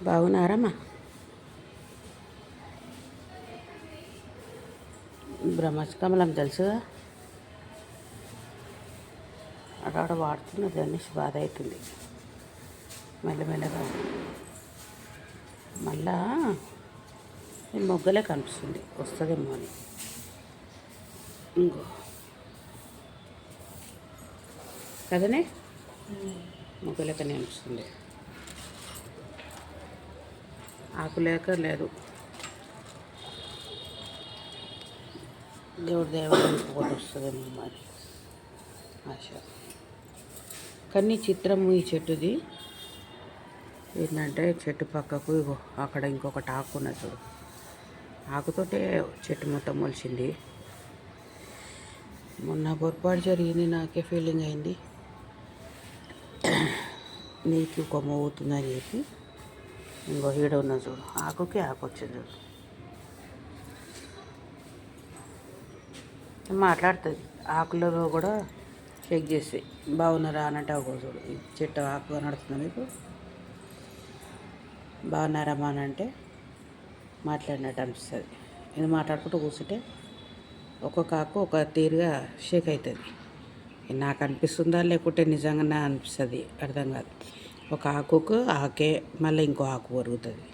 బాగున్నారమ్మా? బ్రహ్మకమలం తెలుసుగా, అక్కడ వాడుతున్నది అనేసి బాధ అవుతుంది. మెల్లమెల్లగా మళ్ళా మొగ్గలే కనిపిస్తుంది, వస్తుందేమో అని. ఇంకో కదనే మొగ్గలెక్కనే అనిపిస్తుంది, ఆకు లేక లేదు. దేవుడి దేవాలయం ఇంకొకటి వస్తుందేమో మరి ఆశ. కానీ చిత్రము ఈ చెట్టుది ఏంటంటే, చెట్టు పక్కకు ఇగో అక్కడ ఇంకొకటి ఆకు ఉన్నది చూడు, ఆకుతోటే చెట్టు మొత్తం మొలిచింది. మొన్న పొరపాటు జరిగింది, నాకే ఫీలింగ్ అయింది. నీకు కొమ్మ పోతుందని చెప్పి ఇంకో ఈడ ఉన్న చూడు, ఆకుకి ఆకు వచ్చింది చూడు, మాట్లాడుతుంది. ఆకులలో కూడా చెక్ చేసి బాగున్నారా అన్నట్టు ఒక చూడు, ఈ చెట్టు ఆకు నడుస్తుంది మీకు, బాగున్నారమ్మా అని అంటే మాట్లాడినట్టు అనిపిస్తుంది. ఇది మాట్లాడుకుంటూ కూర్చుంటే ఒక్కొక్క ఆకు ఒక తీరుగా షేక్ అవుతుంది. నాకు అనిపిస్తుందా లేకుంటే నిజంగానే అనిపిస్తుంది, అర్థం కాదు. ఒక ఆకుకు ఆకే మళ్ళీ ఇంకో ఆకు పెరుగుతుంది,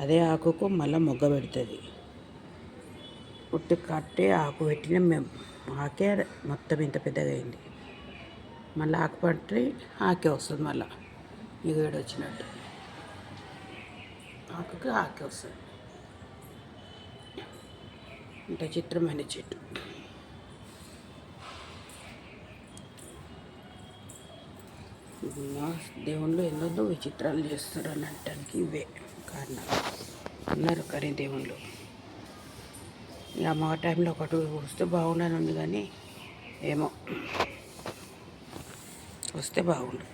అదే ఆకుకు మళ్ళీ మొగ్గ పెడుతుంది. పుట్టి కట్టే ఆకు పెట్టిన మేము ఆకే మొత్తం ఇంత పెద్దగా అయింది. మళ్ళీ ఆకు పట్టి ఆకే వస్తుంది, మళ్ళీ ఈ వేడి వచ్చినట్టు ఆకుకి ఆకే వస్తుంది. ఇంత చిత్రమైన చెట్టు. మా దేవుళ్ళు ఎన్నో విచిత్రాలు చేస్తారు అని అనటానికి ఇవే కారణాలు. ఉన్నారు కానీ దేవుళ్ళు. ఇక మా టైంలో ఒకటి వస్తే బాగుండని ఉంది, కానీ ఏమో వస్తే బాగుండు.